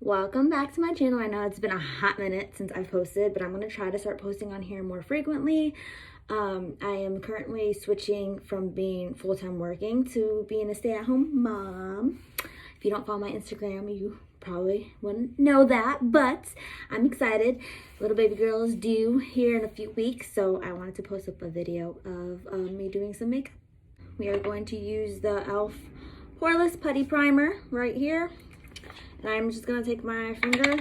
Welcome back to my channel. I know it's been a hot minute since I've posted, but I'm going to try to start posting on here more frequently. I am currently switching from being full-time working to being a stay-at-home mom. If you don't follow my Instagram, you probably wouldn't know that, but I'm excited. Little baby girl is due here in a few weeks, so I wanted to post up a video of me doing some makeup. We are going to use the e.l.f. Poreless Putty Primer right here. And I'm just going to take my finger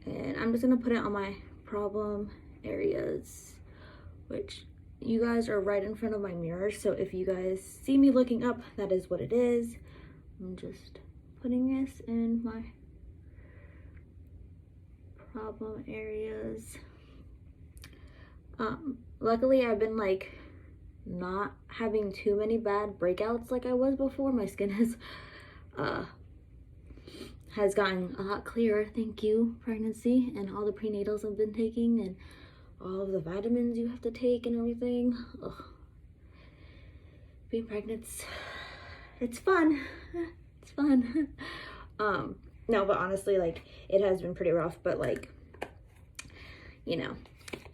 and I'm just going to put it on my problem areas, which you guys are right in front of my mirror. So if you guys see me looking up, that is what it is. I'm just putting this in my problem areas. Luckily, I've been like not having too many bad breakouts like I was before. My skin has gotten a lot clearer, thank you, pregnancy, and all the prenatals I've been taking, and all of the vitamins you have to take and everything. Ugh. Being pregnant, it's fun. It's fun. No, but honestly, like, it has been pretty rough, but like, you know,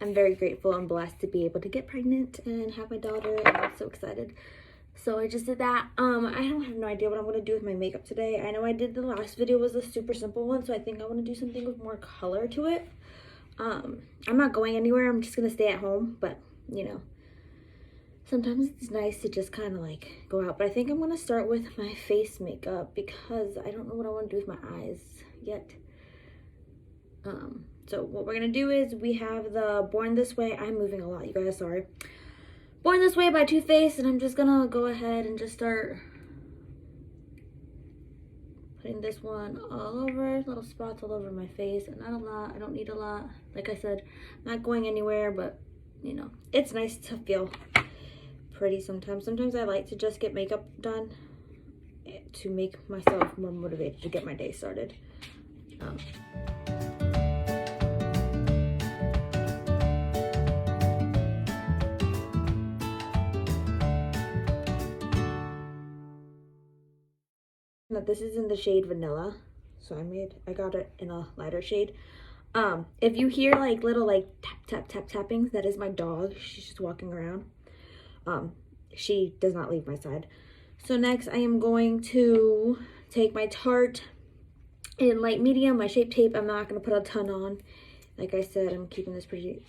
I'm very grateful and blessed to be able to get pregnant and have my daughter, and I'm so excited. So I just did that. I have no idea what I'm going to do with my makeup today. I know I did the last video was a super simple one, so I think I want to do something with more color to it. I'm not going anywhere. I'm just going to stay at home, but, you know, sometimes it's nice to just kind of like go out. But I think I'm going to start with my face makeup because I don't know what I want to do with my eyes yet. So what we're going to do is we have the Born This Way. I'm moving a lot, you guys, sorry. Born This Way by Too Faced, and I'm just gonna go ahead and just start putting this one all over, little spots all over my face, and not a lot. I don't need a lot. Like I said, not going anywhere, but you know, it's nice to feel pretty sometimes. Sometimes I like to just get makeup done to make myself more motivated to get my day started. Now this is in the shade Vanilla, so I got it in a lighter shade. If you hear like little like tap tappings, that is my dog. She's just walking around. She does not leave my side. So next I am going to take my Tarte in light medium, my Shape Tape. I'm not going to put a ton on. Like I said, I'm keeping this pretty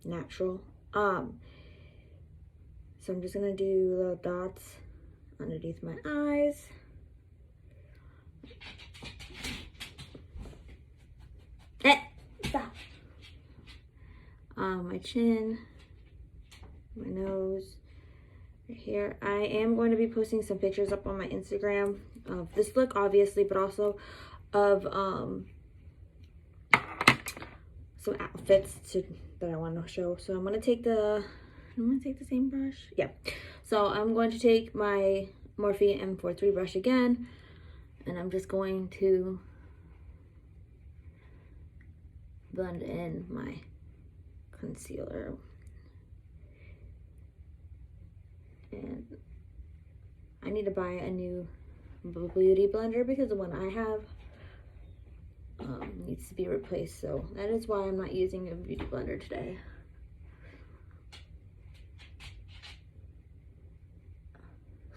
natural. So I'm just going to do little dots underneath my eyes. Stop. My chin, my nose, right here. I am going to be posting some pictures up on my Instagram of this look, obviously, but also of some outfits that I want to show. So I'm gonna take the same brush. Yeah. So I'm going to take my Morphe M43 brush again, and I'm just going to blend in my concealer. And I need to buy a new beauty blender because the one I have needs to be replaced. So that is why I'm not using a beauty blender today.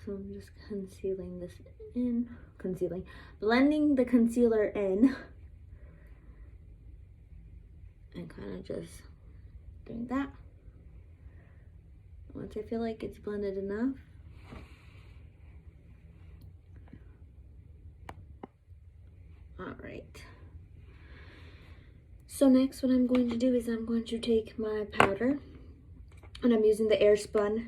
So I'm just concealing this in, blending the concealer in, and kind of just doing that. Once I feel like it's blended enough, all right. So next what I'm going to do is I'm going to take my powder, and I'm using the Airspun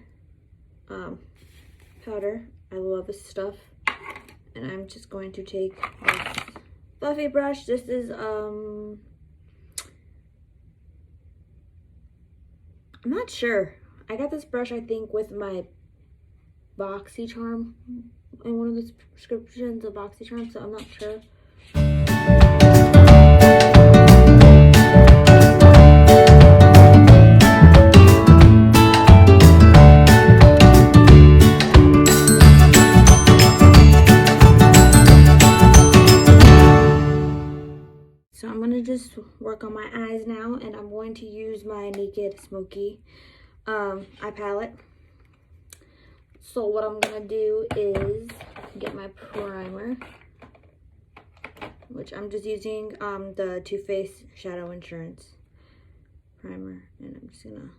powder. I love this stuff. And I'm just going to take this fluffy brush. This is I'm not sure. I got this brush, I think, with my BoxyCharm in one of the prescriptions of BoxyCharm, so I'm not sure. just work on my eyes now, and I'm going to use my Naked Smokey eye palette. So what I'm gonna do is get my primer, which I'm just using the Too Faced Shadow Insurance primer, and I'm just gonna,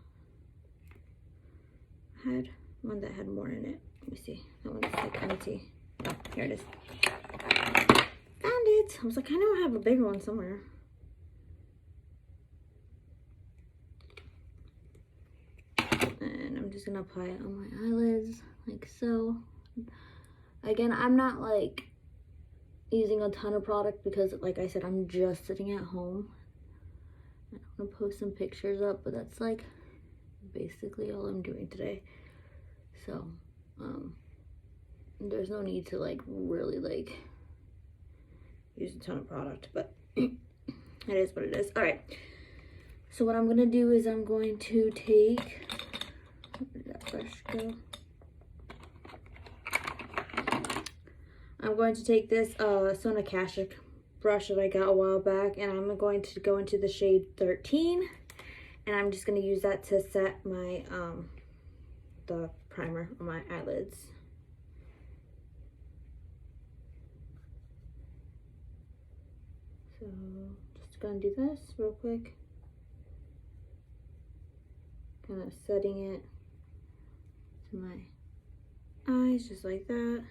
I had one that had more in it. Let me see, that one's like empty. Oh, here it is. Found it. I was like, I know I have a bigger one somewhere. And I'm just gonna apply it on my eyelids like so. Again, I'm not like using a ton of product because, like I said, I'm just sitting at home. I'm gonna post some pictures up, but that's like basically all I'm doing today. So there's no need to like really like use a ton of product, but it is what it is. All right, so what I'm gonna do is I'm going to take, where did that brush go? I'm going to take this Sona Kashuk brush that I got a while back, and I'm going to go into the shade 13, and I'm just going to use that to set my the primer on my eyelids. So just going to do this real quick, kind of setting it to my eyes just like that.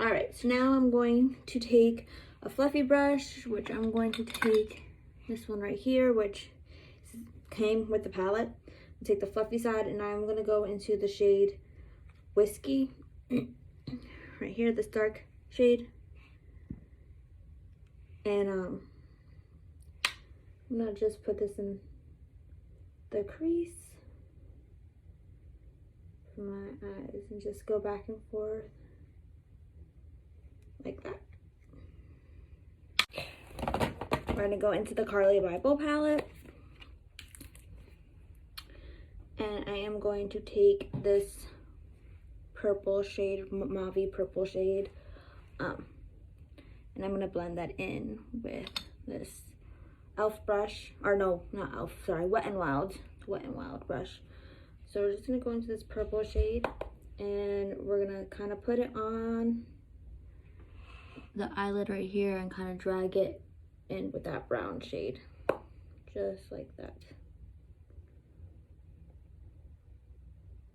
Alright, so now I'm going to take a fluffy brush, which I'm going to take this one right here, which came with the palette. I'll take the fluffy side, and I'm going to go into the shade Whiskey, right here, this dark shade. And I'm going to just put this in the crease for my eyes and just go back and forth like that. We're going to go into the Carli Bybel palette, and I am going to take this purple shade, mauve purple shade, and I'm going to blend that in with this Elf brush, or no, not Elf, sorry, Wet n Wild brush. So we're just going to go into this purple shade, and we're going to kind of put it on the eyelid right here and kind of drag it in with that brown shade, just like that.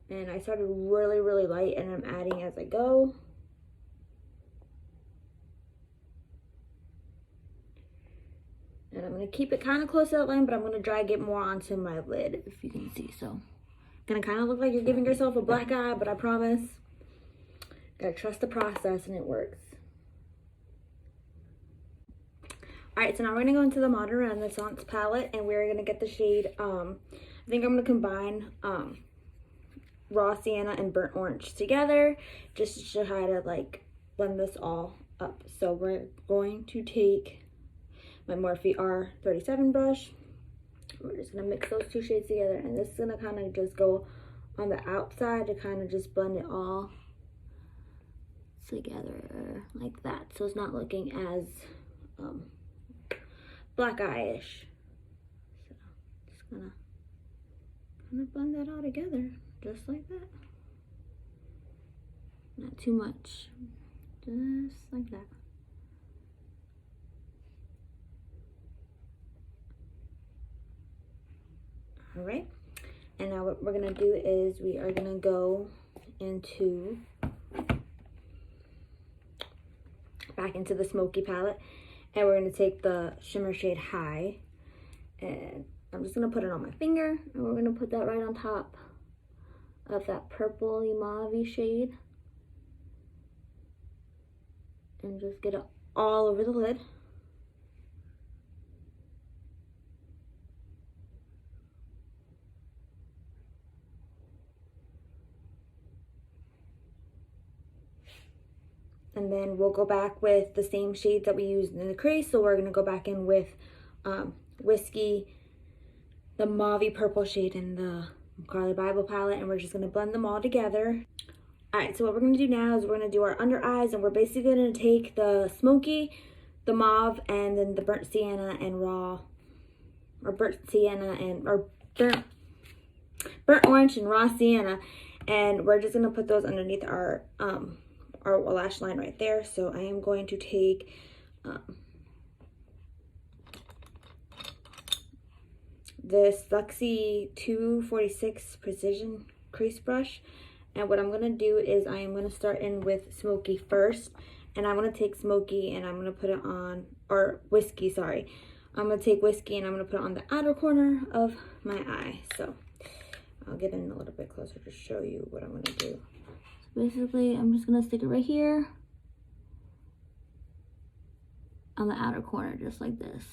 And I started really light, and I'm adding as I go. And I'm going to keep it kind of close to that line, but I'm going to drag it more onto my lid, if you can see. So going to kind of look like you're giving yourself a black eye, but I promise, gotta trust the process, and it works. Alright, so now we're going to go into the Modern Renaissance palette, and we're going to get the shade, I think I'm going to combine Raw Sienna and Burnt Orange together, just to try to like blend this all up. So we're going to take my Morphe R37 brush. We're just going to mix those two shades together, and this is going to kind of just go on the outside to kind of just blend it all together like that, so it's not looking as black eye-ish. So just gonna kind of blend that all together just like that. Not too much, just like that. All right, and now what we're gonna do is we are gonna go into back into the Smokey palette, and we're gonna take the shimmer shade High, and I'm just gonna put it on my finger, and we're gonna put that right on top of that purple mauve shade, and just get it all over the lid. And then we'll go back with the same shades that we used in the crease. So we're going to go back in with Whiskey, the mauve purple shade, and the Carli Bybel palette, and we're just gonna blend them all together. Alright, so what we're gonna do now is we're gonna do our under eyes, and we're basically gonna take the Smokey, the mauve, and then the burnt sienna and raw, or burnt sienna and, or burnt orange and raw sienna, and we're just gonna put those underneath our lash line right there. So I am going to take this Luxie 246 Precision Crease Brush, and what I'm gonna do is I am gonna start in with Smokey first, and I'm gonna take Smokey and I'm gonna put it on, or Whiskey, sorry. I'm gonna take Whiskey and I'm gonna put it on the outer corner of my eye. So I'll get in a little bit closer to show you what I'm gonna do. So basically, I'm just gonna stick it right here on the outer corner, just like this.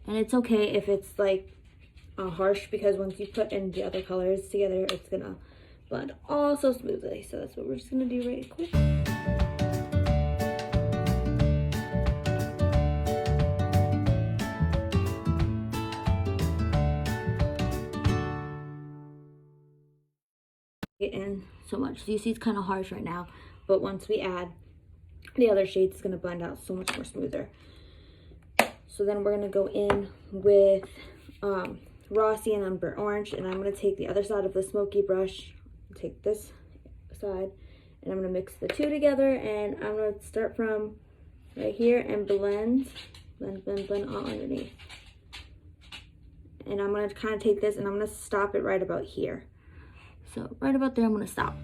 And it's okay if it's like harsh, because once you put in the other colors together, it's gonna blend all so smoothly. So that's what we're just gonna do right quick. In so much, so you see it's kind of harsh right now, but once we add the other shades, it's going to blend out so much more smoother. So then we're going to go in with raw sienna and burnt orange, and I'm going to take the other side of the Smokey brush, take this side, and I'm going to mix the two together, and I'm going to start from right here and blend all underneath. And I'm going to kind of take this and I'm going to stop it right about here. So right about there, I'm gonna stop.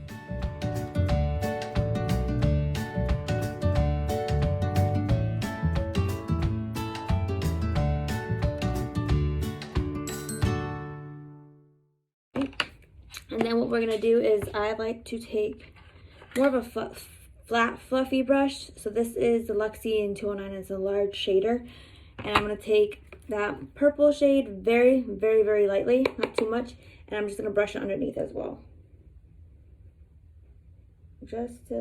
And then what we're gonna do is I like to take more of a flat, fluffy brush. So this is the Luxie in 209, it's a large shader. And I'm gonna take that purple shade very, very, very lightly, not too much. And I'm just gonna brush it underneath as well. Just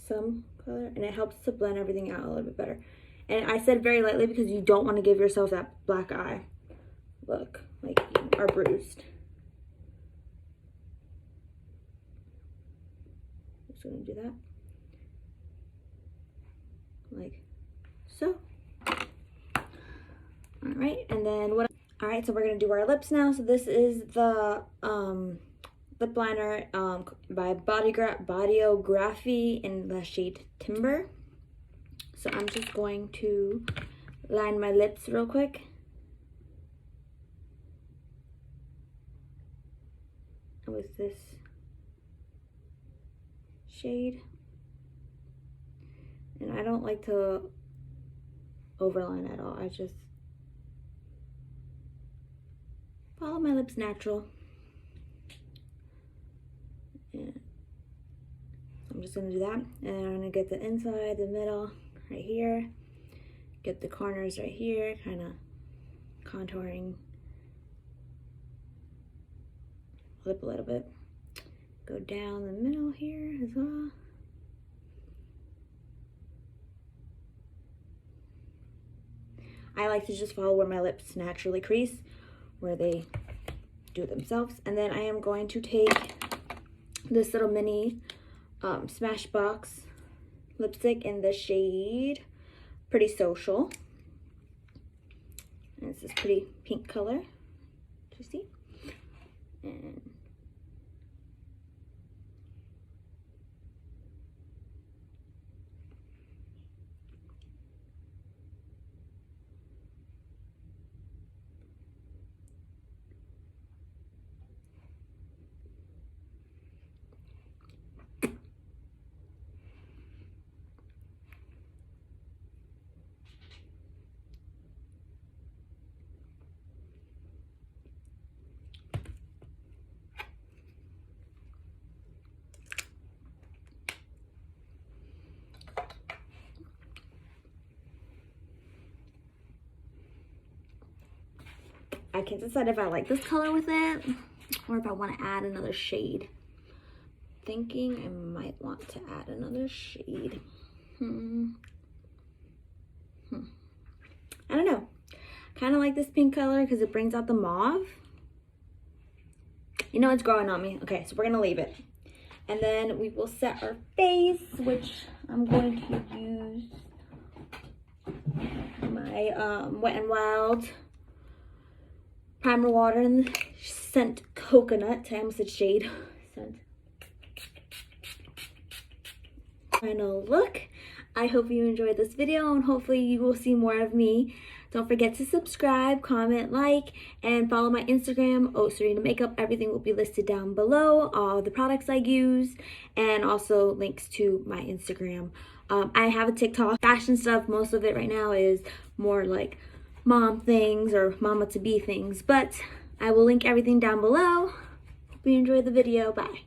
some color, and it helps to blend everything out a little bit better. And I said very lightly because you don't want to give yourself that black eye look, like you are bruised. Just gonna do that, like so. All right, and then what? All right, so we're gonna do our lips now. So this is the lip liner by Bodyography in the shade Timber. So I'm just going to line my lips real quick. With this shade. And I don't like to overline at all. I just follow my lips natural. And so I'm just gonna do that, and I'm gonna get the inside, the middle right here, get the corners right here, kind of contouring lip a little bit, go down the middle here as well. I like to just follow where my lips naturally crease, where they do it themselves. And then I am going to take this little mini Smashbox lipstick in the shade Pretty Social. And it's this pretty pink color, do you see? And I can't decide if I like this color with it or if I want to add another shade. Thinking I might want to add another shade. I don't know. kind of like this pink color because it brings out the mauve. You know it's growing on me. Okay, so we're gonna leave it. And then we will set our face, which I'm going to use my Wet n Wild primer water in the scent coconut. I almost said shade scent. Final look. I hope you enjoyed this video, and hopefully you will see more of me. Don't forget to subscribe, comment, like, and follow my Instagram, ohsaritamakeup. Everything will be listed down below, all the products I use, and also links to my Instagram. I have a TikTok, fashion stuff. Most of it right now is more like mom things or mama to be things, but I will link everything down below. Hope you enjoyed the video. Bye.